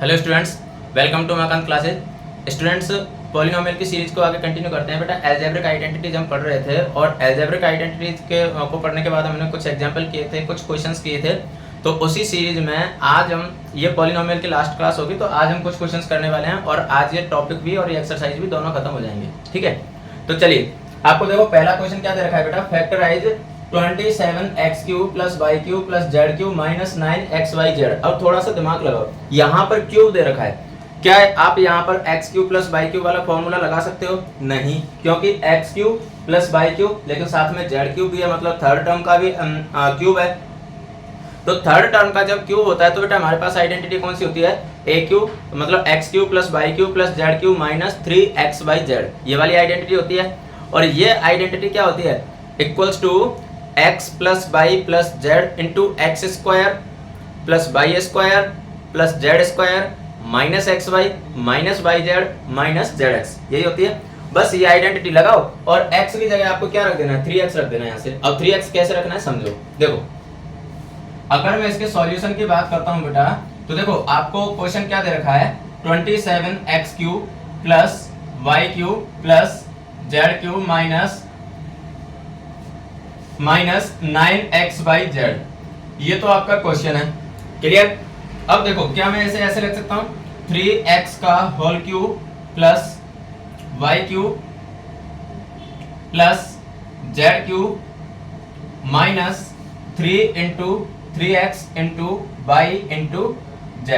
Hello students, welcome to मकान classes. Students, polynomial की series को आगे कंटिन्यू करते हैं। बेटा, एल्जेब्रिक आइडेंटिटीज हम पढ़ रहे थे और एल्जेब्रिक आइडेंटिटीज को पढ़ने के बाद हमने कुछ एग्जांपल किए थे, कुछ क्वेश्चंस किए थे। तो उसी सीरीज में आज हम ये पॉलिनोमियल की लास्ट क्लास होगी, तो आज हम कुछ क्वेश्चंस करने वाले हैं और आज ये टॉपिक भी और ये एक्सरसाइज भी दोनों खत्म हो जाएंगे। ठीक है, तो चलिए आपको देखो पहला क्वेश्चन क्या दे रखा है बेटा। Factorise 27x³ + y³ + z³ - 9xyz। अब थोड़ा सा दिमाग लगाओ, यहाँ पर क्यूब दे रखा है। क्या आप यहाँ पर x³ + y³ वाला फॉर्मूला लगा सकते हो? नहीं, क्योंकि x³ + y³ लेकिन साथ में z³ भी है, मतलब थर्ड टर्म का भी क्यूब है। तो थर्ड टर्म का जब क्यूब होता है तो बेटा हमारे पास आइडेंटिटी कौन सी होती है? a³ मतलब x³ + y³ + z³ - 3xyz, ये वाली आइडेंटिटी होती है। और ये आइडेंटिटी क्या होती है? Equals to x + y + z × x² + y² + z² - xy - yz - zx, यही होती है। बस ये आइडेंटिटी लगाओ और x की जगह आपको क्या रख देना है? 3x रख देना है यहाँ से। अब 3x कैसे रखना है समझो। देखो, अगर मैं इसके सॉल्यूशन की बात करता हूँ बेटा, तो देखो आपको क्वेश्चन क्या दे रखा है? 27x³ + y³ + z³ - 9xyz, ये तो आपका क्वेश्चन है। क्लियर? अब देखो, क्या मैं इसे ऐसे लिख सकता हूँ? 3x + y³ + z³ - 3 × 3x × y × z।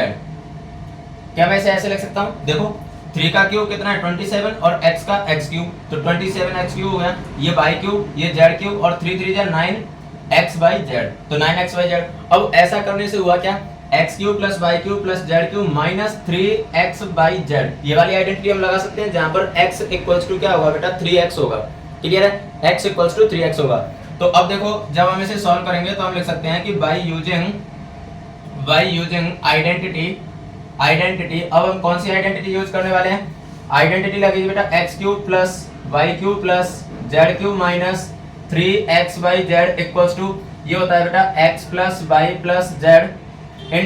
क्या मैं इसे ऐसे लिख सकता हूँ? देखो 3 का क्यूब कितना है? 27 और x का x³, तो 27x³ हो गया, ये y³, ये z³ और 3 3 जा 9xyz, तो 9xyz। अब ऐसा करने से हुआ क्या? x³ + y³ + z³ - 3xyz, ये वाली आइडेंटिटी हम लगा सकते हैं जहां पर x इक्वल्स टू क्या होगा बेटा? 3x होगा। क्लियर है? x इक्वल्स टू 3x होगा। तो अब देखो, जब हम इसे सॉल्व करेंगे तो हम लिख सकते हैं कि बाय यूजिंग आइडेंटिटी। अब हम कौन सी आइडेंटिटी यूज करने वाले हैं? आइडेंटिटी लगेगी बेटा x³ + y³ + z³ - 3xyz equals to, ये होता है बेटा x + y + z ×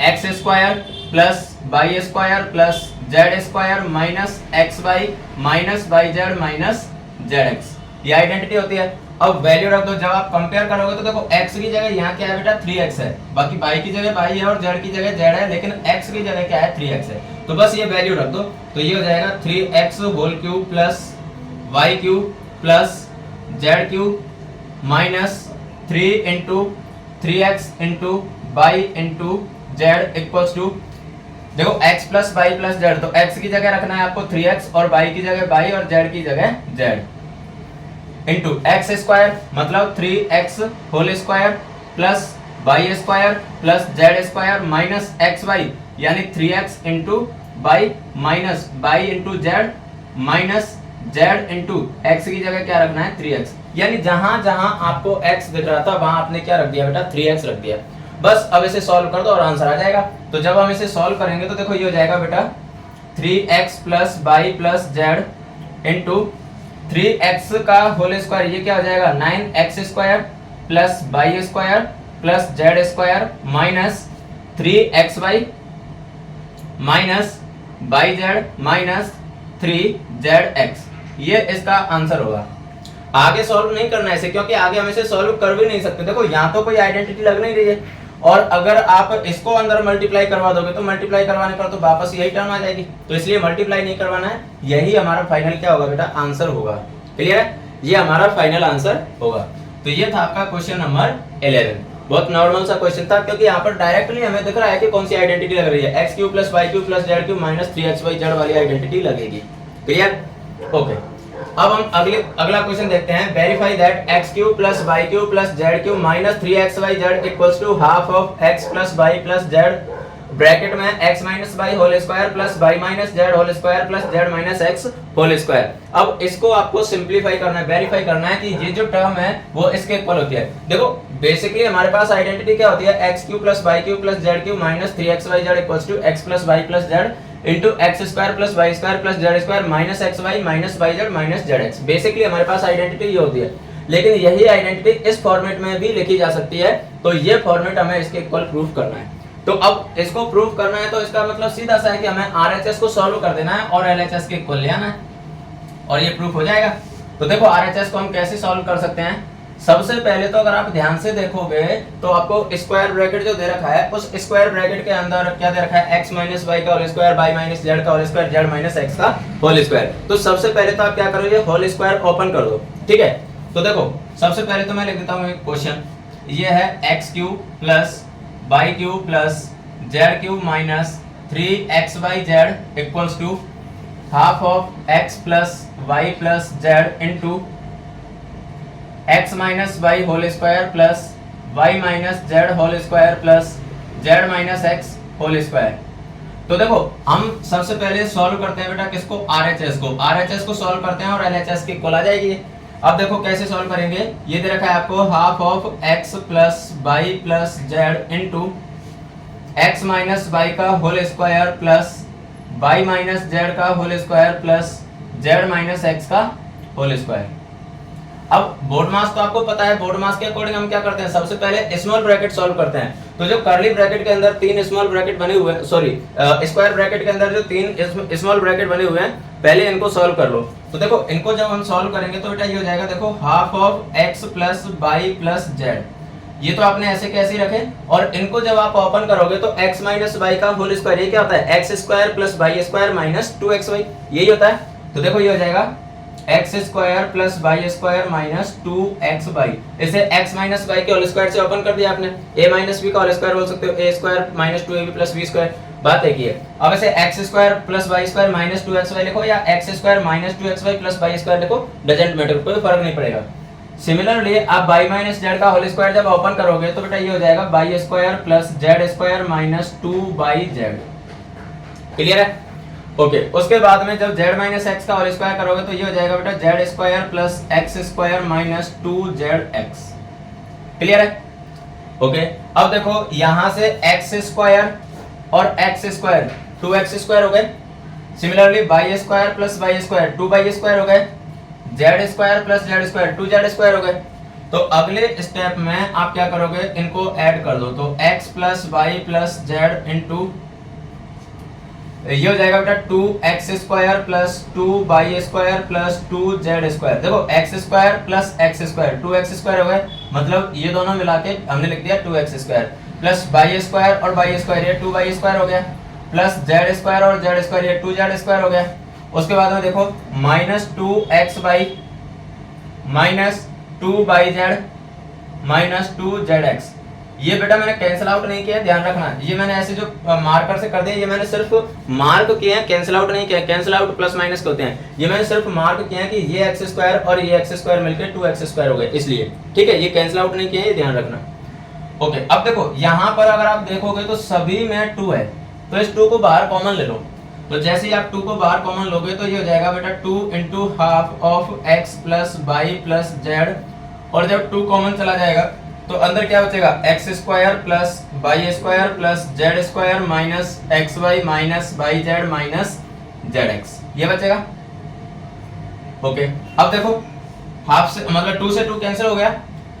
x² + y² + z² - xy - yz - zx, ये आइडेंटिटी होती है। अब वैल्यू रख दो। जब आप कंपेयर करोगे तो देखो x की जगह यहाँ क्या है बेटा? 3x है, बाकी y की जगह y है और z की जगह z है, लेकिन x की जगह क्या है? 3x है। तो बस ये वैल्यू रख दो, तो ये हो जाएगा 3x³ + y³ + z³ - 3 × 3x × y × z equals to, देखो x + y + z, तो x की जगह रखना है आपको 3x और y की जगह y और z की जगह z इंटू x² मतलब 3x² + y² + z² - xy, यानी 3x × y minus y × z minus z × x की जगह क्या रखना है? 3x, यानी जहां जहां आपको x दिख रहा था वहां आपने क्या रख दिया बेटा? 3x रख दिया। बस अब इसे सॉल्व कर दो और आंसर आ जाएगा। तो जब हम इसे सॉल्व करेंगे तो देखो ये हो जाएगा बेटा 3x + y + z × 3x का होल स्क्वायर, ये क्या हो जाएगा? 9x² + y² + z² minus 3xy minus yz minus 3zx, ये इसका आंसर होगा। आगे सॉल्व नहीं करना है इसे, क्योंकि आगे हम इसे सॉल्व कर भी नहीं सकते। देखो यहाँ तो कोई आइडेंटिटी लग नहीं रही है, और अगर आप इसको अंदर मल्टीप्लाई करवा दोगे तो मल्टीप्लाई करवाने पर तो वापस यही टर्म आ जाएगी, तो इसलिए मल्टीप्लाई नहीं करवाना है। यही हमारा फाइनल क्या होगा बेटा? आंसर होगा। क्लियर है? ये हमारा फाइनल आंसर होगा। तो ये था आपका क्वेश्चन नंबर 11। बहुत नॉर्मल सा क्वेश्चन था, क्योंकि यहाँ पर डायरेक्टली हमें दिख रहा है कि कौन सी आइडेंटिटी लग रही है? x³ + y³ + z³ - 3xyz वाली आइडेंटिटी लगेगी। क्लियर? ओके, अब हम अगला क्वेश्चन देखते हैं। Verify that x³ + y³ + z³ - 3xyz equals to half of x + y + z bracket में x - y² + y - z² + z - x whole. अब इसको आपको सिंपलीफाई करना है, वेरीफाई करना है कि ये जो टर्म है वो इसके इक्वल होती है। देखो बेसिकली हमारे पास आइडेंटिटी क्या होती है? x³ + y³ + z³ - 3xyz equals to x + y + z into x² + y² + z² minus xy minus yz minus zx। Basically हमारे पास आइडेंटिटी ये होती है, लेकिन यही आइडेंटिटी इस फॉर्मेट में भी लिखी जा सकती है, तो ये फॉर्मेट हमें इसके इक्वल प्रूफ करना है। तो अब इसको प्रूव करना है तो इसका मतलब सीधा सा है कि हमें RHS को सॉल्व कर देना है और LHS के इक्वल ले आना है और ये प्रूफ हो जाएगा। तो देखो RHS को हम कैसे सॉल्व कर सकते हैं। सबसे पहले तो अगर आप ध्यान से देखोगे तो आपको स्क्वायर ब्रैकेट जो दे रखा है उस स्क्वायर ब्रैकेट के अंदर क्या दे रखा है, x माइनस वाई का whole square, y minus z का whole square, z minus x का होल स्क्वायर। तो सबसे पहले तो आप क्या करो, ये होल स्क्वायर ओपन कर दो, ठीक है। तो देखो सबसे पहले तो मैं लिख देता हूँ एक क्वेश्चन, ये है x cube plus y cube plus z cube minus 3xyz equals to half of x plus y plus z into x minus y whole square plus y minus z whole square plus z minus x whole square. तो देखो हम सबसे पहले solve करते हैं बेटा किसको, RHS को सॉल्व करते हैं और LHS की इक्वल आ जाएगी। अब देखो कैसे सॉल्व करेंगे, ये दे रखा है आपको half of x plus y plus z into x minus y का whole square plus y minus z का whole square plus z minus x का होल स्क्वायर। अब बोर्ड मास तो आपको पता है, बोर्ड मास के अकॉर्डिंग हम क्या करते हैं, सबसे पहले स्मॉल ब्रैकेट सॉल्व करते हैं। तो जो कर्ली ब्रैकेट के अंदर तीन स्मॉल ब्रैकेट बने हुए हैं, सॉरी स्क्वायर ब्रैकेट के अंदर जो तीन स्मॉल ब्रैकेट बने हुए हैं, पहले इनको सॉल्व कर लो। तो देखो इनको जब हम सॉल्व करेंगे तो बेटा ये हो जाएगा, देखो half of x plus y plus z, ये तो आपने ऐसे कैसे रखे, और इनको जब आप ओपन करोगे तो x माइनस वाई का होल स्क्वायर, ये क्या होता है, x square plus y square minus 2xy, यही होता है। तो देखो ये हो जाएगा x square plus y square minus 2xy, इसे x माइनस वाई के होल स्क्वायर से ओपन कर दिया आपने, a माइनस b का होल स्क्वायर बोल सकते हो, a square minus 2ab plus b square, बात एक ही है। अब इसे x square plus y square minus 2xy लिखो या x square minus 2xy plus y square लिखो, डजंट मैटर, कोई फर्क नहीं पड़ेगा। सिमिलरली आप y माइनस जेड का होल स्क्वायर जब ओपन करोगे तो बेटा ये हो जाएगा y square plus z square minus 2yz, clear है, ओके। उसके बाद में जब z माइनस x का होल स्क्वायर करोगे तो ये हो जाएगा बेटा z square plus x square minus 2zx, clear है, ओके। अब देखो यहां से x स्क्वायर और x स्क्वायर 2x स्क्वायर हो गए, similarly y square plus y square 2y square हो गए, z square plus z square 2z square हो गए। तो अगले स्टेप में आप क्या करोगे, इनको ऐड कर दो, तो x plus y plus z into ये हो जाएगा बेटा 2x square plus 2y square plus 2z square. देखो x square plus x square 2x square हो गए, मतलब ये दोनों मिला के हमने लिख दिया 2x square plus y square और y स्क्वायर ये 2y स्क्वायर हो गया, प्लस z स्क्वायर और z स्क्वायर ये 2z स्क्वायर हो गया। उसके बाद में देखो minus 2xy minus 2yz minus 2zx, ये बेटा मैंने कैंसिल आउट नहीं किया, ध्यान रखना, ये मैंने ऐसे जो मार्कर से कर दिया, ये मैंने सिर्फ मार्क किए हैं, कैंसिल आउट नहीं किया, कैंसिल आउट प्लस माइनस के होते हैं, ये मैंने सिर्फ मार्क किया है कि ये एक्स स्क्वायर और ये एक्स स्क्वायर मिलकर 2x स्क्वायर हो गए, इसलिए, ठीक है, ये कैंसिल आउट नहीं किया है, ध्यान रखना, ओके। अब देखो यहाँ पर अगर आप देखोगे तो सभी में 2 है, तो इस 2 को बाहर कॉमन ले लो, तो जैसे ही आप 2 को बाहर कॉमन लोगे तो ये हो जाएगा बेटा 2 इंटू half of x plus y plus z, और जब 2 कॉमन चला जाएगा तो अंदर क्या बचेगा, x square plus y square plus z square minus x y minus y z minus z x, ये बचेगा, ओके। अब देखो हाफ से मतलब 2 से 2 कैंसिल हो गया,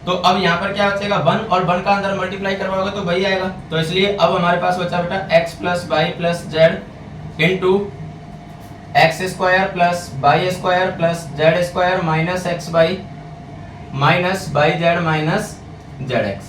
तो अब यहाँ पर क्या बचेगा 1, और 1 का अंदर मल्टीप्लाई करवाओगे तो वही आएगा, तो इसलिए अब हमारे पास बचा बेटा x plus y plus z into x square plus y square plus z square minus x y minus y z minus z x,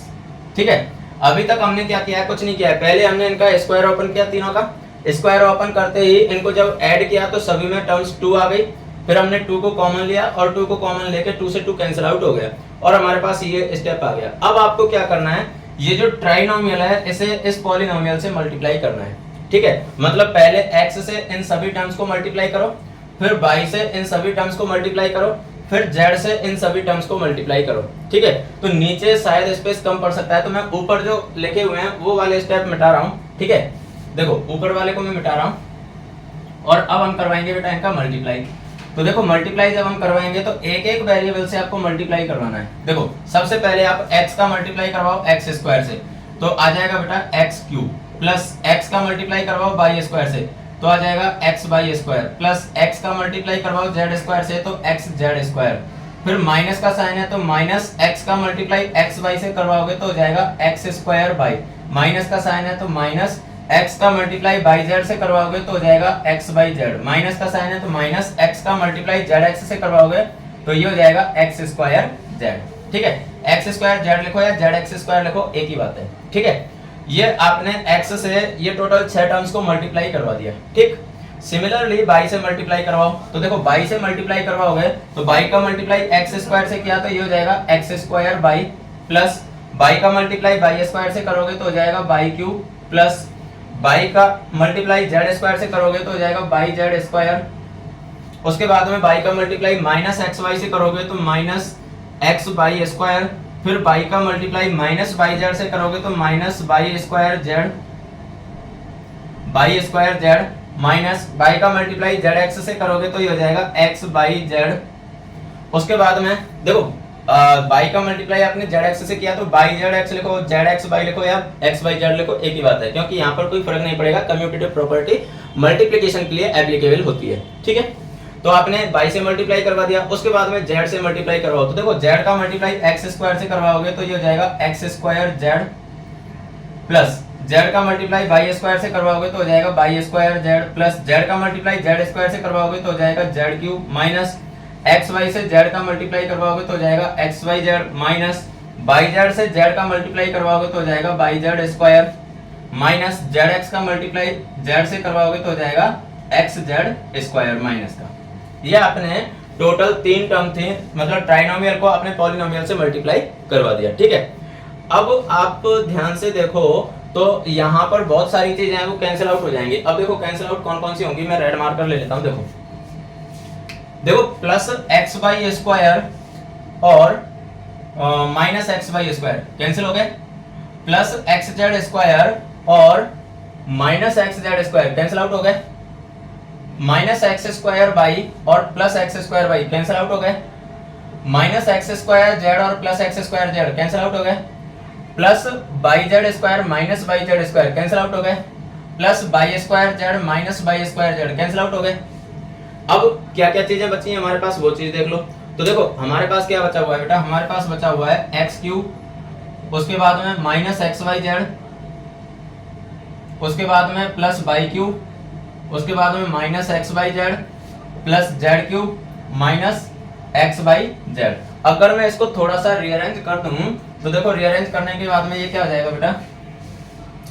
ठीक है। अभी तक हमने क्या किया है, कुछ नहीं किया है, पहले हमने इनका स्क्वायर ओपन किया, तीनों का स्क्वायर ओपन करते ही इनको जब ऐड किया तो सभी में टर्म्स 2 आ गई, फिर हमने 2 को कॉमन लिया और 2 को कॉमन लेके 2 से 2 कैंसिल आउट हो गया और हमारे पास ये स्टेप आ गया। अब आपको क्या करना है, ये जो ट्राइनोमियल है इसे इस पॉलिनोमियल से मल्टीप्लाई करना है, ठीक है, मतलब पहले x से इन सभी टर्म्स को मल्टीप्लाई करो, फिर y से इन सभी टर्म्स को मल्टीप्लाई करो, फिर z से इन सभी टर्म्स को मल्टीप्लाई करो, ठीक है। तो नीचे शायद स्पेस कम पड़ सकता है तो मैं ऊपर जो लिखे हुए हैं वो वाले स्टेप मिटा रहा हूँ, ठीक है, देखो ऊपर वाले को मैं मिटा रहा हूँ और अब हम करवाएंगे बेटा इनका मल्टीप्लाई। तो देखो मल्टीप्लाई जब हम करवाएंगे तो एक एक वेरिएबल से आपको मल्टीप्लाई करवाना है। देखो सबसे पहले आप x का मल्टीप्लाई करवाओ x स्क्वायर से, तो आ जाएगा बेटा x क्यूब, प्लस x का मल्टीप्लाई करवाओ y स्क्वायर से तो आ जाएगा x y square, plus x का मल्टीप्लाई करवाओ z स्क्वायर से तो x z स्क्वायर, फिर माइनस का साइन है तो माइनस x का मल्टीप्लाई x y से करवाओगे तो हो जाएगा x स्क्वायर वाई, माइनस का साइन है तो माइनस x का मल्टीप्लाई बाई जेड से करवाओगे तो हो जाएगा x बाई जेड, माइनस का साइन है तो माइनस x का मल्टीप्लाई जेड एक्स से करवाओगे तो ये हो जाएगा एक्स स्क्वायर जेड। ठीक है, एक्स स्क्वायर जेड लिखो या जेड एक्स स्क्वायर लिखो, एक ही बात है। ठीक है, ये आपने x से ये टोटल 6 टर्म्स को मल्टीप्लाई करवा दिया। ठीक, सिमिलरली y से मल्टीप्लाई करवाओ तो देखो y से मल्टीप्लाई करवाओगे तो y का मल्टीप्लाई x स्क्वायर से किया तो ये हो जाएगा x square by, plus y का मल्टीप्लाई y स्क्वायर से करोगे तो हो जाएगा y क्यूब, प्लस y का मल्टीप्लाई z स्क्वायर से करोगे तो हो जाएगा y z स्क्वायर। उसके बाद में y का मल्टीप्लाई माइनस एक्स वाई से करोगे तो माइनस एक्स वाई स्क्वायर, फिर y का मल्टीप्लाई माइनस वाई जेड से करोगे तो minus y square z, y square z, minus y का मल्टीप्लाई जेड एक्स से करोगे तो ये हो जाएगा एक्स बाई जेड। उसके बाद में देखो y का मल्टीप्लाई आपने जेड एक्स से किया तो बाई जेड एक्स लिखो, जेड एक्स बाई लिखो या एक्स बाई जेड लिखो, एक ही बात है, क्योंकि यहाँ पर कोई फर्क नहीं पड़ेगा, कम्यूटेटिव प्रॉपर्टी मल्टीप्लिकेशन के लिए एप्लीकेबल होती है। ठीक है, तो आपने y से मल्टीप्लाई करवा दिया, उसके बाद में z से मल्टीप्लाई करवाओ तो देखो z का मल्टीप्लाई x स्क्वायर से करवाओगे तो ये हो जाएगा x square z, plus z का मल्टीप्लाई y स्क्वायर से करवाओगे तो हो जाएगा y square z, plus z का मल्टीप्लाई z स्क्वायर से करवाओगे तो हो जाएगा z क्यूब, माइनस xy से z का मल्टीप्लाई करवाओगे तो हो जाएगा xyz, माइनस yz से z का मल्टीप्लाई करवाओगे तो हो जाएगा yz स्क्वायर, माइनस zx का मल्टीप्लाई z से करवाओगे तो हो जाएगा xz स्क्वायर माइनस का। ये आपने टोटल 3 टर्म थे, मतलब ट्राइनोमियल को आपने पॉलिनोमियल से मल्टीप्लाई करवा दिया। ठीक है, अब आप ध्यान से देखो तो यहाँ पर बहुत सारी चीजें हैं वो कैंसिल आउट हो जाएंगी। अब देखो कैंसिल आउट कौन कौन सी होंगी, मैं रेड मार्कर ले लेता हूँ। देखो प्लस एक्स बाई स्क्वायर और minus x by square cancel हो गए, प्लस एक्स जेड स्क्वायर और minus x Z square cancel out हो गए, माइनस एक्स स्क्वायर बाई और plus x square by cancel out हो गए, माइनस एक्स स्क्वायर जेड और plus x square Z cancel out हो गए, plus by Z square minus by Z square cancel out हो गए, plus by square z minus by square Z cancel out हो गए। अब क्या क्या चीजें बची हैं हमारे पास, वो चीज देख लो। तो देखो हमारे पास क्या बचा हुआ है बेटा, हमारे पास बचा हुआ है एक्स क्यूब, उसके बाद में माइनस एक्स वाई जेड, उसके बाद में प्लस वाई क्यूब, उसके बाद में minus x by Z plus z cube minus x by Z. अगर मैं इसको थोड़ा सा रीअरेंज कर दूं तो देखो रीअरेंज करने के बाद में ये क्या हो जाएगा बेटा,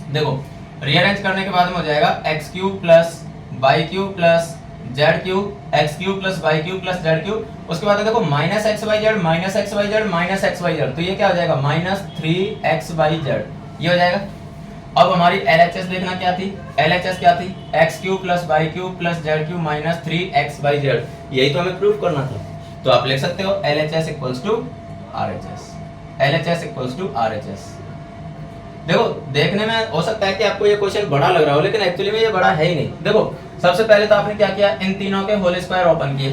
देखो रीअरेंज करने के बाद में हो जाएगा x cube plus y cube plus z cube, x cube plus y cube plus z cube. उसके बाद देखो minus x y z minus x y z minus x y z, तो ये क्या हो जाएगा माइनस 3x वाई जेड, ये हो जाएगा। अब हमारी LHS देखना क्या थी, LHS क्या थी, x cube plus y cube plus z cube minus 3x y z, यही तो हमें प्रूफ करना था। तो आप लिख सकते हो LHS equals to RHS, LHS equals to RHS। देखो देखने में हो सकता है कि आपको ये क्वेश्चन बड़ा लग रहा हो, लेकिन एक्चुअली में ये बड़ा है ही नहीं। देखो सबसे पहले तो आपने क्या किया, इन तीनों के होल स्क्वायर ओपन किए,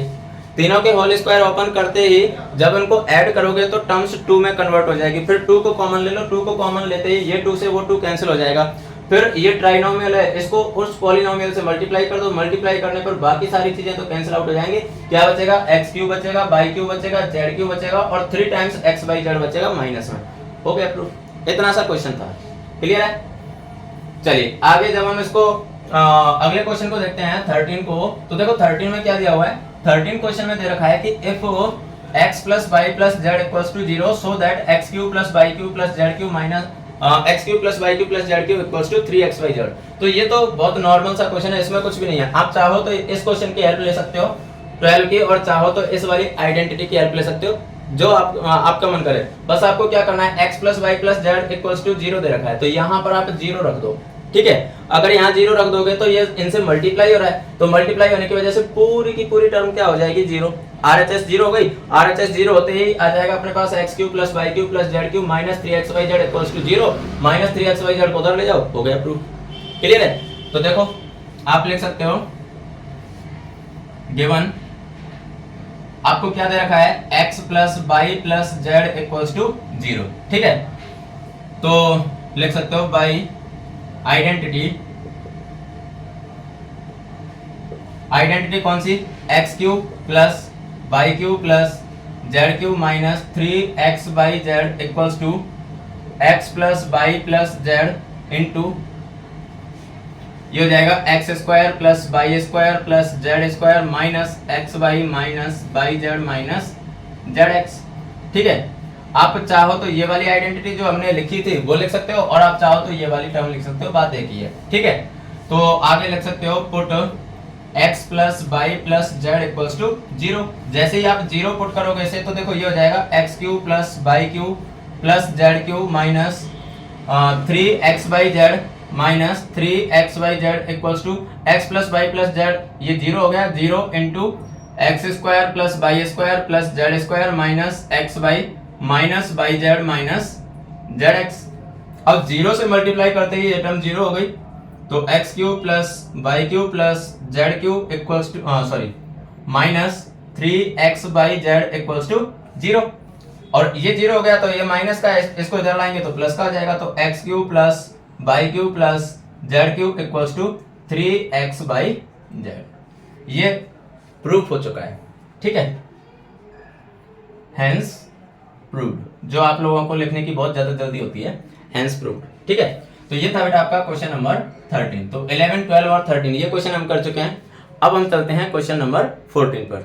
तीनों के होल स्क्वायर ओपन करते ही जब इनको ऐड करोगे तो टर्म्स 2 में कन्वर्ट हो जाएगी, फिर 2 को कॉमन ले लो, 2 को कॉमन लेते ही ये 2 से वो 2 कैंसिल हो जाएगा, फिर ये ट्राइनोमियल है इसको उस पॉलिनोमियल से मल्टीप्लाई कर दो, मल्टीप्लाई करने पर बाकी सारी चीजें तो कैंसिल आउट हो जाएंगी। क्या बचेगा, एक्स क्यूब बचेगा, वाई क्यूब बचेगा, जेड क्यूब बचेगा और 3 टाइम्स एक्स बाई जेड बचेगा माइनस में। हो गया प्रूफ, इतना सा क्वेश्चन था, क्लियर है। चलिए आगे जब हम इसको अगले क्वेश्चन को देखते हैं 13 को, तो देखो 13 में क्या दिया हुआ है, 13 क्वेश्चन में दे रखा है कि if x plus y plus z equals to 0 so that x cube plus y cube plus z cube minus x cube plus y cube plus z cube equals to 3x y z. तो ये तो बहुत normal सा question है, इसमें कुछ भी नहीं है। आप चाहो तो इस क्वेश्चन की हेल्प ले सकते हो 12 की, और चाहो तो इस वाली आइडेंटिटी की हेल्प ले सकते हो, जो आपका मन करे। बस आपको क्या करना है, x plus y plus z equals to 0 दे रखा है तो यहाँ पर आप 0 रख दो, ठीक है। अगर यहाँ 0 रख दोगे तो ये इनसे मल्टीप्लाई हो रहा है, तो मल्टीप्लाई होने की वजह से पूरी की पूरी टर्म क्या हो जाएगी 0, RHS 0 हो गई। RHS 0 होते ही आ जाएगा अपने पास x cube plus y cube plus z cube minus 3x y z equals to 0, minus 3x y z को उधर ले जाओ, हो गया प्रूफ, क्लियर है। तो देखो आप लिख सकते हो गिवन आपको क्या दे रखा है, x plus y plus z equals to 0, ठीक है। तो लिख सकते हो बाई आइडेंटिटी कौन सी, x cube plus y cube plus z cube minus 3x y z equals to x plus y plus z into ये हो जाएगा x square plus y square plus z square minus x y minus y z minus z x. ठीक है, आप चाहो तो ये वाली आइडेंटिटी जो हमने लिखी थी वो लिख सकते हो, और आप चाहो तो ये वाली टर्म लिख सकते हो, बात एक ही है। ठीक है, तो आगे लिख सकते हो put x plus y plus z equals to 0। जैसे ही आप 0 पुट करोगे इसे, तो देखो ये हो जाएगा x cube plus y cube plus z cube minus 3xyz minus 3xyz equals to x plus y plus z, ये 0 हो गया, 0 into x square plus y square plus z square minus x y minus y z minus z x. अब 0 से multiply करते ही ये term 0 हो गई, तो x cube plus y cube plus z cube equals to sorry minus 3xyz equals to 0। और ये 0 हो गया तो ये माइनस का है, इसको इधर लाएंगे तो प्लस का हो जाएगा, तो x cube plus y cube plus z cube equals to 3xyz। ये प्रूफ हो चुका है। ठीक है, हेंस प्रूव्ड, जो आप लोगों को लिखने की बहुत ज्यादा जल्दी होती है, हेंस प्रूव्ड। ठीक है, तो ये था बेटा आपका क्वेश्चन नंबर 13। तो 11, 12 और 13 ये क्वेश्चन हम कर चुके हैं। अब हम चलते हैं क्वेश्चन नंबर 14 पर।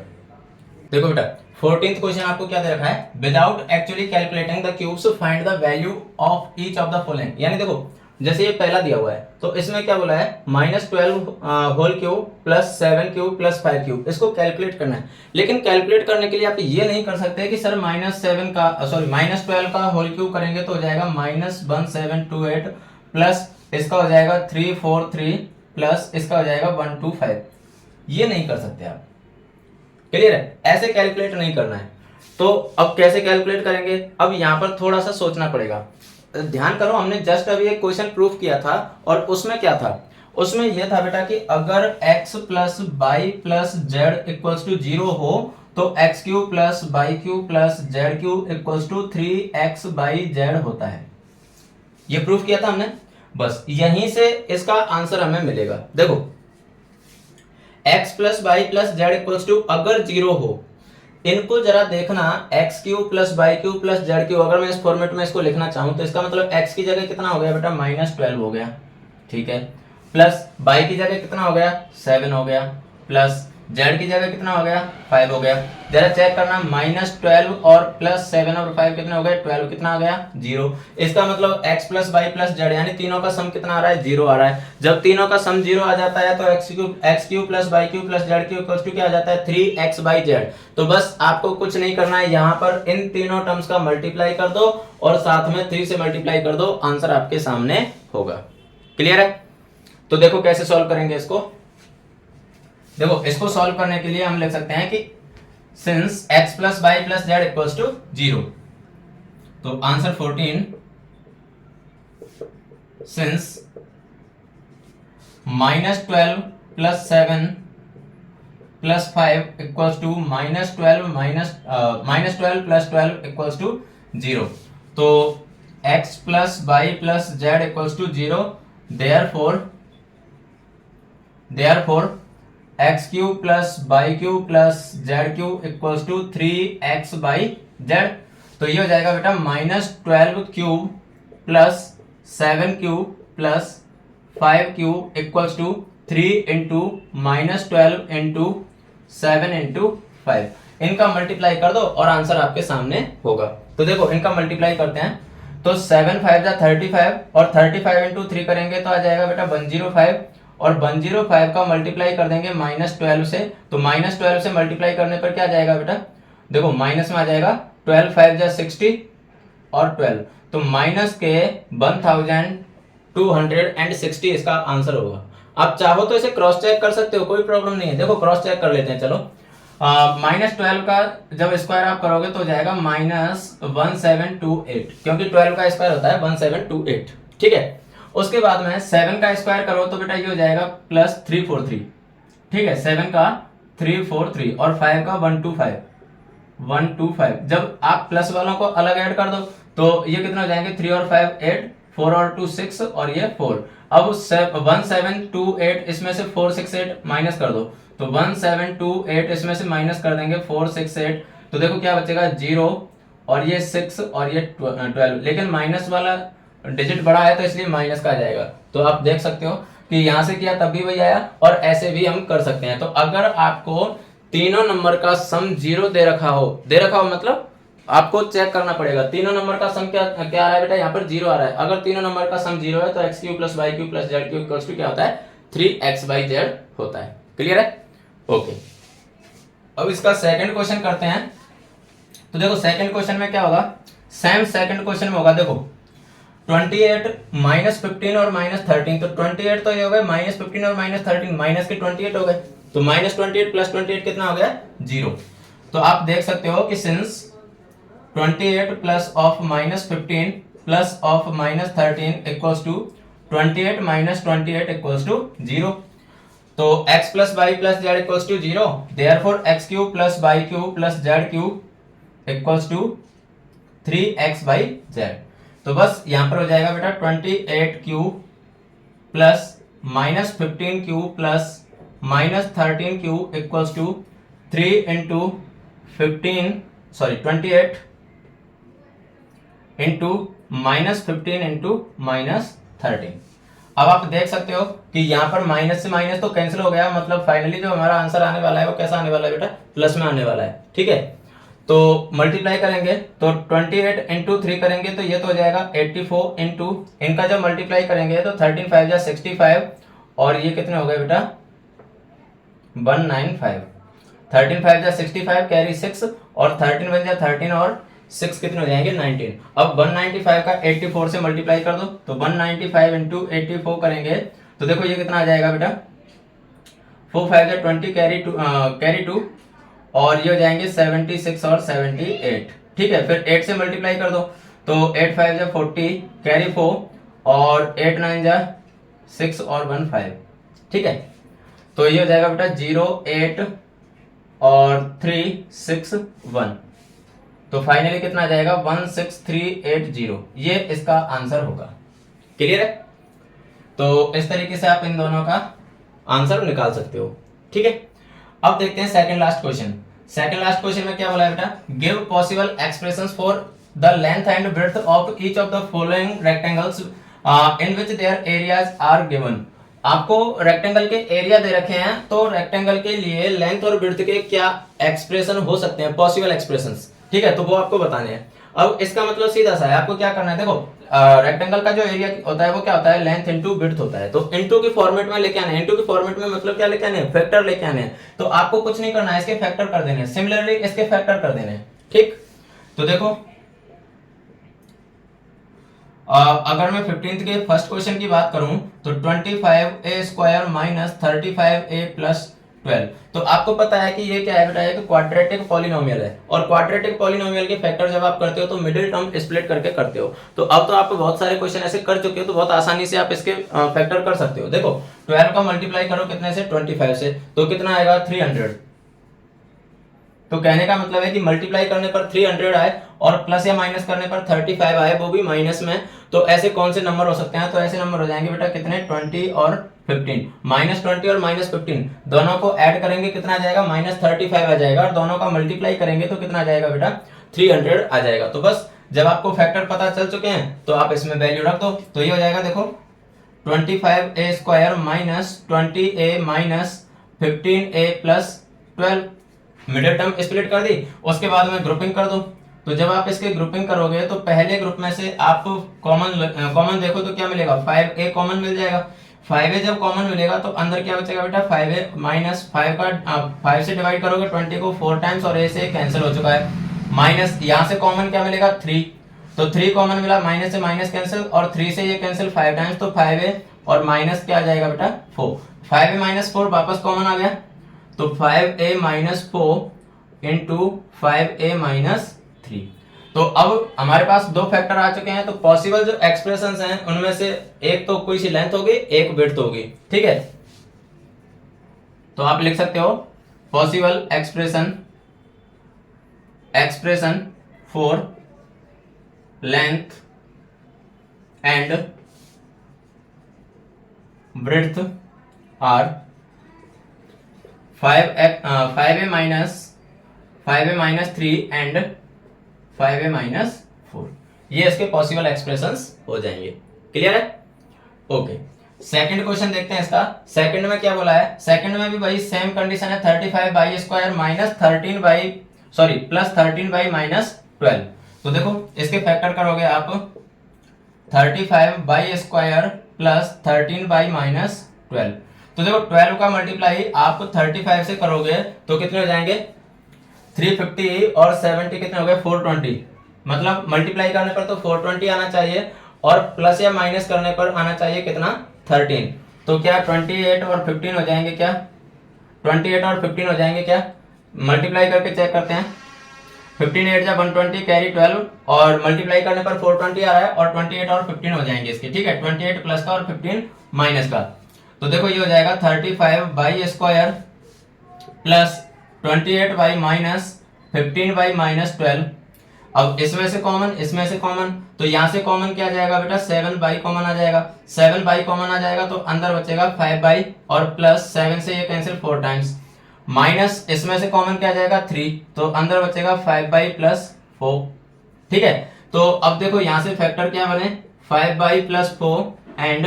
देखो बेटा 14th क्वेश्चन आपको क्या दे रखा है, without actually calculating the cubes find the value of each of the following. यानी देखो जैसे ये पहला दिया हुआ है, तो इसमें क्या बोला है, -12 whole cube plus 7 cube plus 5 cube, इसको कैलकुलेट करना है। लेकिन कैलकुलेट करने के लिए आप ये नहीं कर सकते कि सर -12 का होल क्यूब करेंगे तो हो जाएगा -1728 प्लस इसका हो जाएगा 343 प्लस इसका हो जाएगा 125। ये नहीं कर सकते आप, क्लियर है, ऐसे कैलकुलेट नहीं करना है। तो अब कैसे कैलकुलेट करेंगे, अब यहां पर थोड़ा सा सोचना पड़ेगा। ध्यान करो, हमने जस्ट अभी एक क्वेश्चन प्रूफ किया था, और उसमें क्या था, उसमें यह था बेटा कि अगर x plus y plus z equals to 0 हो तो x cube plus y cube plus z cube equals to 3xyz होता है। ये प्रूफ किया था हमने, बस यहीं से इसका आंसर हमें मिलेगा। देखो x plus y plus z equals to अगर 0 हो, इनको जरा देखना, x cube plus y cube plus z cube, अगर मैं इस फॉर्मेट में इसको लिखना चाहूं तो इसका मतलब एक्स की जगह कितना हो गया बेटा, -12 हो गया। ठीक है, प्लस वाई की जगह कितना हो गया, 7 हो गया, प्लस जेड की जगह कितना हो गया, 5 हो गया। जरा चेक करना, -12 और प्लस 7 और 5 कितने हो गए, 12 कितना आ गया, 0। इसका मतलब x plus y plus z यानी तीनों का सम कितना आ रहा है, 0 आ रहा है। जब तीनों का सम 0 आ जाता है तो x cube plus y cube plus z cube equals to क्या आ जाता है, 3xyz। तो बस आपको कुछ नहीं करना है, यहाँ पर इन तीनों टर्म्स का मल्टीप्लाई कर दो और साथ में 3 से मल्टीप्लाई कर दो, आंसर आपके सामने होगा। क्लियर है, तो देखो कैसे सॉल्व करेंगे इसको। देखो इसको सॉल्व करने के लिए हम लिख सकते हैं कि since x plus y plus z equals to 0, तो answer 14 since -12 plus 7 plus 5 equals to -12 plus 12 equals to 0, तो x plus y plus z equals to 0, therefore x cube plus y cube plus z cube equals to 3xyz। तो ये हो जाएगा बेटा -12 cube plus 7 cube plus 5 cube equals to 3 into -12 into 7 into 5। इनका multiply कर दो और आंसर आपके सामने होगा। तो देखो इनका मल्टीप्लाई करते हैं, तो 7 5 जा 35 और 35 इंटू 3 करेंगे तो आ जाएगा बेटा 105, और 105 का मल्टीप्लाई कर देंगे -12 से, तो -12 से मल्टीप्लाई करने पर क्या जाएगा बेटा, देखो माइनस में आ जाएगा, 12 5 जा 60 और 12, तो माइनस के 1260 इसका आंसर होगा। आप चाहो तो इसे क्रॉस चेक कर सकते हो, कोई प्रॉब्लम नहीं है। देखो क्रॉस चेक कर लेते हैं, चलो -12 का जब स्क्वायर आप करोगे तो जाएगा -1728, क्योंकि 12 का स्क्वायर होता है 1728। ठीक है, उसके बाद में 7 का स्क्वायर करो तो बेटा ये हो जाएगा +343। ठीक है, 7 का 343 और 5 का 125। जब आप प्लस वालों को अलग ऐड कर दो तो ये कितना हो जाएंगे, 3 और 5 8, 4 और 2 6 और ये 4। अब 1728 इसमें से 468 माइनस कर दो, तो 1728 इसमें से माइनस कर देंगे 468, तो देखो क्या बचेगा 0 और ये 6 और ये 12। लेकिन माइनस वाला डिजिट बड़ा है तो इसलिए माइनस का आ जाएगा। तो आप देख सकते हो कि यहां से किया तब भी वही आया, और ऐसे भी हम कर सकते हैं। तो अगर आपको तीनों नंबर का सम 0 दे रखा हो मतलब आपको चेक करना पड़ेगा तीनों नंबर का सम क्या क्या आ रहा है बेटा, यहाँ पर 0 आ रहा है। अगर तीनों नंबर का सम 0 है तो x cube plus y cube plus z cube equals to क्या होता है, 3xyz होता है। क्लियर है? ओके, अब इसका सेकंड क्वेश्चन करते हैं। तो देखो सेकंड क्वेश्चन में क्या होगा, सेम सेकंड क्वेश्चन में होगा। देखो 28 माइनस 15 और माइनस 13, तो 28 तो ये हो गए, माइनस 15 और माइनस 13 माइनस के 28 हो गए, तो माइनस 28 प्लस 28 कितना हो गया, 0। तो आप देख सकते हो कि since 28 plus of minus 15 plus of minus 13 equals to 28 minus 28 equals to 0। तो x plus y plus z equals to 0, therefore x cube plus y cube plus z cube equals to 3xyz। तो बस यहां पर हो जाएगा बेटा 28 cube plus minus 15 cube plus minus 13 cube equals to 3 into 15 sorry 28 into minus 15 into minus 13। अब आप देख सकते हो कि यहाँ पर माइनस से माइनस तो कैंसिल हो गया, मतलब फाइनली जो हमारा आंसर आने वाला है वो कैसा आने वाला है बेटा, प्लस में आने वाला है। ठीक है, तो मल्टीप्लाई करेंगे तो 28 इंटू 3 करेंगे तो ये तो हो जाएगा 84 इंटू, इनका जब मल्टीप्लाई करेंगे तो 13 5 जा 65, और ये कितने हो गए बेटा 195। 13 5 जा 65 कैरी 6, और 13 1 जा 13 और 6 कितने हो जाएंगे 19। अब 195 का 84 से मल्टीप्लाई कर दो, तो 195 इंटू 84 करेंगे तो देखो ये कितना आ जाएगा बेटा 4 5 जा 20 कैरी 2, और ये हो जाएंगे 76 और 78। ठीक है, फिर 8 से मल्टीप्लाई कर दो, तो 8 5 जा 40 कैरी 4, और 8 9 जा 6 और 1 5। ठीक है, तो ये हो जाएगा बेटा 0 8 और 3 6 1, तो फाइनली कितना आ जाएगा 16380, ये इसका आंसर होगा। क्लियर है? तो इस तरीके से आप इन दोनों का आंसर निकाल सकते हो। ठीक है, अब देखते हैं second last question. Second last question में क्या बोला है बेटा, give possible expressions for the length and breadth of each of the following rectangles in which their areas are given. आपको रेक्टेंगल के एरिया दे रखे हैं, तो रेक्टेंगल के लिए लेंथ और ब्रेड्थ के क्या एक्सप्रेशन हो सकते हैं, पॉसिबल एक्सप्रेशंस। ठीक है, तो वो आपको बताने हैं। अब इसका मतलब सीधा सा है, आपको क्या करना है, देखो रेक्टेंगल का जो एरिया होता है वो क्या होता है, लेंथ इनटू विड्थ होता है। तो इनटू के फॉर्मेट में लेके आने हैं, इनटू के फॉर्मेट में मतलब क्या लेके आने हैं, फैक्टर लेके आने हैं। तो आपको कुछ नहीं करना है, इसके फैक्टर कर देने हैं, सिमिलरली इसके फैक्टर कर देने हैं। ठीक, तो देखो अगर मैं 15th के फर्स्ट क्वेश्चन की बात करूं तो 25a square minus 35a plus 12। तो आपको पता है कि ये क्या है बेटा, एक क्वाड्रेटिक पॉलिनोमियल है, और क्वाड्रेटिक पॉलिनोमियल के फैक्टर जब आप करते हो तो मिडिल टर्म स्प्लिट करके करते हो। तो अब तो आप बहुत सारे क्वेश्चन ऐसे कर चुके हो, तो बहुत आसानी से आप इसके फैक्टर कर सकते हो। देखो 12 का मल्टीप्लाई करो कितने से, 25 से, तो कितना आएगा 300। तो कहने का मतलब है कि मल्टीप्लाई करने पर 300 आए और प्लस या माइनस करने पर 35 आए, वो भी माइनस में। तो ऐसे कौन से नंबर हो सकते हैं, तो ऐसे नंबर हो जाएंगे बेटा कितने 20 और 15। माइनस 20 और माइनस 15 दोनों को ऐड करेंगे कितना आ जाएगा, माइनस 35 आ जाएगा, और दोनों का मल्टीप्लाई करेंगे तो कितना आ जाएगा बेटा 300 आ जाएगा। तो बस जब आपको फैक्टर पता चल चुके हैं तो आप इसमें वैल्यू रख दो, तो ये हो जाएगा देखो 25a square minus 20a minus 15a plus 12, middle term split कर दी, उसके बाद में ग्रुपिंग कर दो। तो जब आप इसके ग्रुपिंग करोगे तो पहले ग्रुप में से आप कॉमन देखो तो क्या मिलेगा, 5a कॉमन मिल जाएगा। 5a जब कॉमन मिलेगा तो अंदर क्या बचेगा बेटा 5a माइनस 5 का 5 से डिवाइड करोगे 20 को 4 टाइम्स, और a से कैंसिल हो चुका है। माइनस यहाँ से कॉमन क्या मिलेगा 3, तो 3 कॉमन मिला, माइनस से माइनस कैंसिल, और 3 से ये कैंसिल 5 टाइम्स, तो 5a और माइनस क्या आ जाएगा बेटा 4। 5a माइनस 4 वापस कॉमन आ गया, तो 5a minus 4 into 5a minus 3। तो अब हमारे पास दो फैक्टर आ चुके हैं, तो पॉसिबल जो एक्सप्रेशंस हैं उनमें से एक तो कोई सी लेंथ होगी, एक विड्थ होगी। ठीक है, तो आप लिख सकते हो possible expression for length and breadth are 5a minus 3 and 5a minus 4। ये इसके पॉसिबल एक्सप्रेशंस हो जाएंगे। क्लियर है? ओके, सेकंड क्वेश्चन देखते हैं इसका। सेकंड में क्या बोला है? सेकंड में भी वही सेम कंडीशन है, 35/² माइनस 13 प्लस 13/-12। तो देखो इसके फैक्टर करोगे आप 35/² प्लस 13/-12। तो देखो 12 का मल्टीप्लाई आप 35 से करोगे तो कितने हो जाएंगे? 350 और 70 कितने हो गए? 420। मतलब मल्टीप्लाई करने पर तो 420 आना चाहिए और प्लस या माइनस करने पर आना चाहिए कितना? 13। तो क्या 28 और 15 हो जाएंगे क्या? 28 और 15 हो जाएंगे क्या? मल्टीप्लाई करके चेक करते हैं। 15 8 जा 120 कैरी 12 और मल्टीप्लाई करने पर 420 आ रहा है और 28 और 15 हो जाएंगे इसके। ठीक है, 28 प्लस का और 15 माइनस का। तो देखो ये हो जाएगा 35/² प्लस 28/-15/-12। अब इसमें से कॉमन, इसमें से कॉमन, तो यहां से कॉमन क्या आ जाएगा बेटा? 7/, कॉमन आ जाएगा। 7/, कॉमन आ जाएगा तो अंदर बचेगा 5/, और प्लस 7 से ये कैंसिल 4 टाइम्स, माइनस इसमें से कॉमन क्या आ जाएगा? 3, तो अंदर बचेगा 5/, प्लस 4। ठीक है, तो अब देखो यहां से फैक्टर क्या बने? 5/, प्लस 4 एंड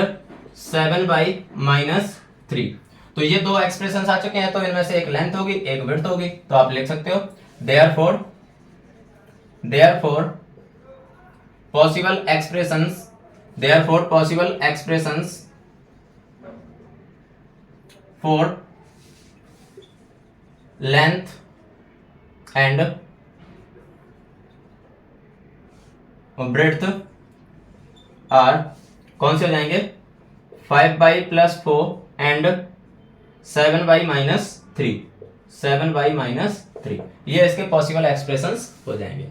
7/, माइनस 3। तो ये दो एक्सप्रेशन आ चुके हैं, तो इनमें से एक लेंथ होगी, एक विड्थ होगी। तो आप लिख सकते हो therefore possible expressions for length and breadth are कौन से हो जाएंगे? 5/, प्लस 4 एंड 7/-3। 7/-3 ये इसके पॉसिबल एक्सप्रेशंस हो जाएंगे।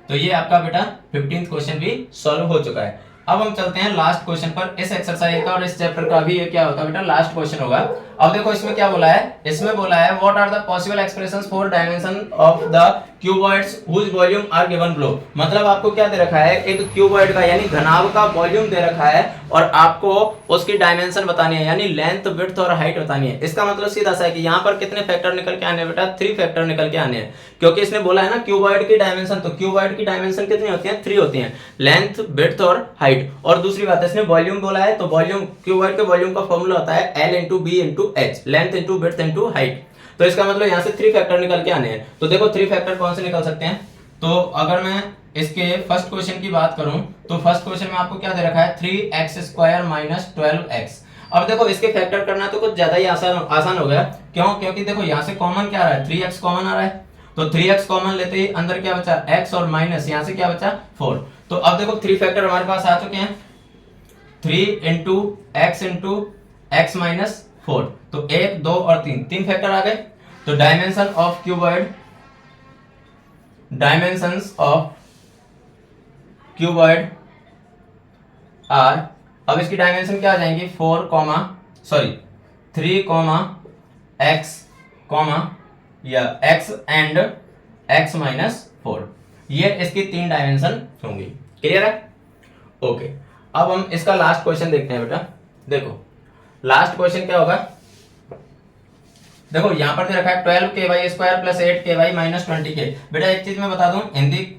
तो ये आपका बेटा 15th क्वेश्चन भी सॉल्व हो चुका है। अब हम चलते हैं लास्ट क्वेश्चन पर। इस एक्सरसाइज का और इस चैप्टर का भी ये क्या होगा बेटा? लास्ट क्वेश्चन होगा। अब देखो इसमें क्या बोला है? इसमें बोला है what are the possible expressions for dimension of the cuboids whose volume are given below. मतलब आपको क्या दे रखा है? एक क्यूबॉइड का यानी घनाभ का वॉल्यूम दे रखा है और आपको उसकी डायमेंशन बतानी है, यानी लेंथ, विड्थ और हाइट बतानी है। इसका मतलब सीधा सा है कि यहाँ पर कितने फैक्टर निकल के आने हैं बेटा? 3 फैक्टर निकल के आने हैं, क्योंकि इसने बोला है ना क्यूबॉइड की डायमेंशन। तो क्यूबॉइड की डायमेंशन कितनी होती है? 3 होती है, लेंथ, विड्थ और हाइट। और दूसरी बात है इसने वॉल्यूम बोला है, तो वॉल्यूम, क्यूबॉइड के वॉल्यूम का फॉर्मूला होता है L into B into H, length into width into height. तो इसका मतलब यहाँ से 3 फैक्टर निकल के आने हैं। तो देखो 3 फैक्टर कौन से निकल सकते हैं? तो अगर मैं इसके फर्स्ट क्वेश्चन की बात करूं तो फर्स्ट क्वेश्चन में आपको क्या दे रखा है? 3x² minus 12x। अब देखो इसके फैक्टर करना तो कुछ ज्यादा ही आसान हो गया। क्यों? क्योंकि देखो यहाँ से कॉमन क्या आ रहा है? 3x कॉमन आ रहा है, तो 3x कॉमन लेते ही अंदर क्या बचा? x, और माइनस यहाँ से क्या बचा? 4। तो अब देखो 3 फैक्टर हमारे पास आ चुके हैं, 3 इंटू x माइनस 4। तो 1 2 और 3 फैक्टर आ गए। तो dimension of cuboid, dimensions of cuboid are, अब इसकी डायमेंशन क्या आ जाएंगी? 3, x, या x एंड x माइनस 4। ये इसकी 3 डायमेंशन होंगी। क्लियर है? ओके, अब हम इसका लास्ट क्वेश्चन देखते हैं बेटा। देखो लास्ट क्वेश्चन क्या होगा? देखो यहाँ पर दे रखा है 12ky² plus 8ky minus 20k। बेटा एक चीज मैं बता दूं, हिंदी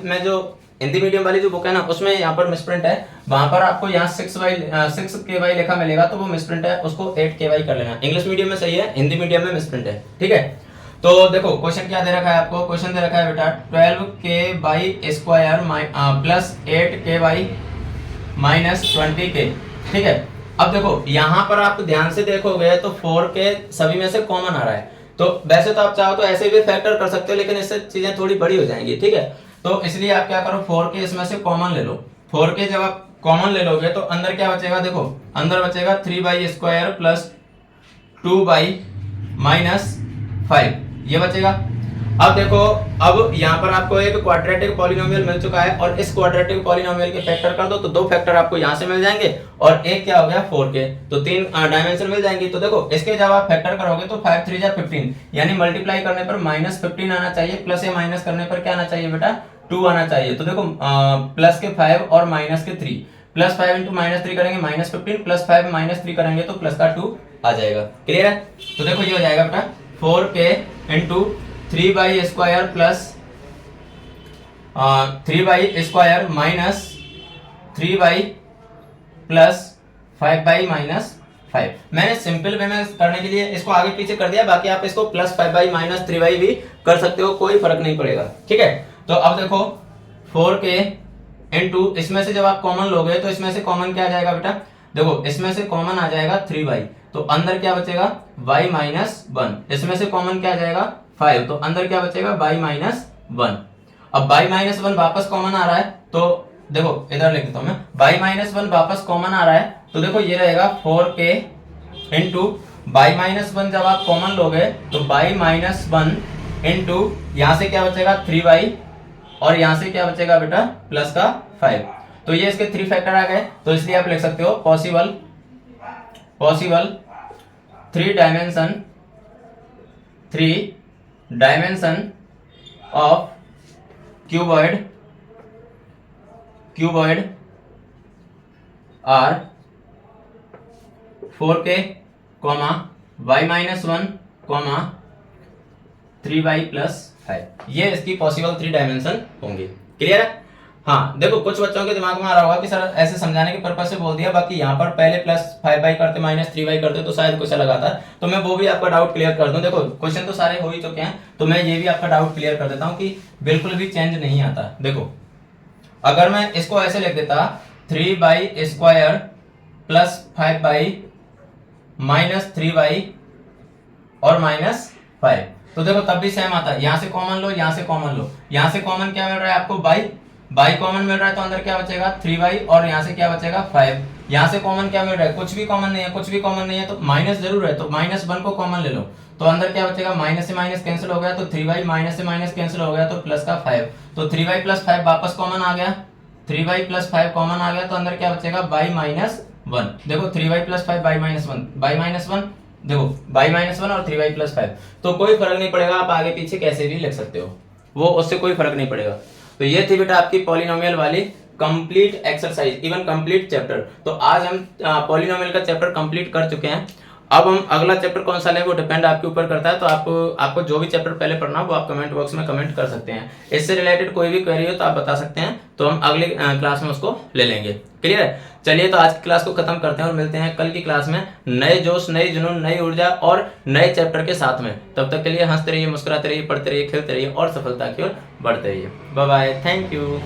में जो हिंदी मीडियम वाली जो बुक है ना, उसमें यहाँ पर मिसप्रिंट है। वहां पर आपको यहाँ 6ky लिखा मिलेगा, तो वो मिसप्रिंट है, उसको 8ky कर लेना। इंग्लिश मीडियम में सही है, हिंदी मीडियम में मिसप्रिंट है। ठीक है, तो देखो क्वेश्चन क्या दे रखा है आपको? क्वेश्चन दे रखा है बेटा 12k² plus 8ky minus 20k। ठीक है, अब देखो यहां पर आप ध्यान से देखोगे तो 4k सभी में से कॉमन आ रहा है। तो वैसे तो आप चाहो तो ऐसे भी फैक्टर कर सकते हो, लेकिन इससे चीजें थोड़ी बड़ी हो जाएंगी। ठीक है, तो इसलिए आप क्या करो, 4k इसमें से कॉमन ले लो। 4k जब आप कॉमन ले लोगे तो अंदर क्या बचेगा? देखो अंदर बचेगा 3/² प्लस 2 माइनस 5, ये बचेगा। अब देखो, अब यहाँ पर आपको एक क्वाड्रेटिक पॉलिनोमियल मिल चुका है और इस क्वाड्रेटिक पॉलिनोमियल के फैक्टर कर दो तो 2 फैक्टर आपको यहाँ से मिल जाएंगे और एक क्या हो गया? 4k, तो 3 डायमेंशन मिल जाएंगी। तो देखो इसके जब आप फैक्टर करोगे तो 5 3 जा 15, यानी मल्टीप्लाई करने पर -15 आना चाहिए, प्लस या माइनस करने पर क्या आना चाहिए बेटा? 2 आना चाहिए। तो देखो प्लस के 5 और माइनस के 3, प्लस 5 इंटू -3 करेंगे -15, प्लस 5 -3 करेंगे तो प्लस का 2 आ जाएगा। क्लियर है? तो देखो ये हो जाएगा बेटा 4k into 3/² plus 3/² minus 3y plus 5/-5। मैंने सिंपल वे में करने के लिए इसको आगे पीछे कर दिया, बाकी आप इसको प्लस 5/-3y भी कर सकते हो, कोई फर्क नहीं पड़ेगा। ठीक है, तो अब देखो 4k इंटू, इसमें से जब आप कॉमन लोगे तो इसमें से कॉमन क्या आ जाएगा बेटा, देखो इसमें से कॉमन आ जाएगा 3y, तो अंदर क्या बचेगा y-1। इसमें से कॉमन क्या आ जाएगा 5, तो अंदर क्या बचेगा y-1। अब y-1 वापस कॉमन आ रहा है, तो देखो इधर लिख देता हूं मैं, y-1 वापस कॉमन आ रहा है, तो देखो ये रहेगा 4k इंटू y-1 जब आप कॉमन लोगे तो y-1 इंटू यहां से क्या बचेगा 3y, और यहां से क्या बचेगा बेटा प्लस का 5। तो ये इसके 3 फैक्टर आ गए, तो इसलिए आप लिख सकते हो possible 3 dimension of cuboid are 4k, y-1, 3y plus 5। ये इसकी पॉसिबल 3 डायमेंशन होंगे। क्लियर है? हाँ देखो, कुछ बच्चों के दिमाग में आ रहा होगा कि सर ऐसे समझाने के पर्पज से बोल दिया, बाकी यहाँ पर पहले प्लस 5y करते माइनस 3y करते तो शायद कुछ अलग आता, तो मैं वो भी आपका डाउट क्लियर कर दूं। देखो क्वेश्चन तो सारे हो ही चुके हैं, तो मैं ये भी आपका डाउट क्लियर कर देता हूँ कि बिल्कुल भी चेंज नहीं आता। देखो अगर मैं इसको ऐसे लिख देता 3/² प्लस 5y माइनस 3y और माइनस 5, तो देखो तब भी सेम आता है। यहां से कॉमन लो, यहां से कॉमन लो, यहां से कॉमन क्या मिल रहा है आपको बाई कॉमन मिल रहा है, तो अंदर क्या बचेगा 3y, और यहां से क्या बचेगा 5। यहां से कॉमन क्या मिल रहा है, कुछ भी कॉमन नहीं है, कुछ भी कॉमन नहीं है, तो माइनस जरूर है, तो -1 को कॉमन ले लो, तो अंदर क्या बचेगा माइनस से माइनस कैंसिल हो गया, तो 3y माइनस से माइनस कैंसिल हो गया, तो प्लस का 5, तो 3y प्लस 5 वापस कॉमन आ गया, 3y प्लस 5 कॉमन आ गया, तो अंदर क्या बचेगा y-1। देखो 3y प्लस 5 y-1 देखो y-1 और 3y प्लस 5, तो कोई फर्क नहीं पड़ेगा, आप आगे पीछे कैसे भी लिख सकते हो, वो उससे कोई फर्क नहीं पड़ेगा। तो ये थी बेटा आपकी पॉलिनोमियल वाली complete exercise, even complete chapter. तो आज हम पॉलिनोमियल का चैप्टर कंप्लीट कर चुके हैं। अब हम अगला चैप्टर कौन सा लें वो डिपेंड आपके ऊपर करता है, तो आपको जो भी चैप्टर पहले पढ़ना हो वो आप कमेंट बॉक्स में कमेंट कर सकते हैं। इससे रिलेटेड कोई भी क्वेरी हो तो आप बता सकते हैं, तो हम अगली क्लास में उसको ले लेंगे। क्लियर है? चलिए तो आज की क्लास को खत्म करते हैं और मिलते हैं कल की क्लास में नए जोश, नई जुनून, नई ऊर्जा और नए चैप्टर के साथ में। तब तक के लिए हंसते रहिए, मुस्कुराते रहिए, पढ़ते रहिए, खेलते रहिए और सफलता की ओर बढ़ते रहिए। Bye bye, thank you.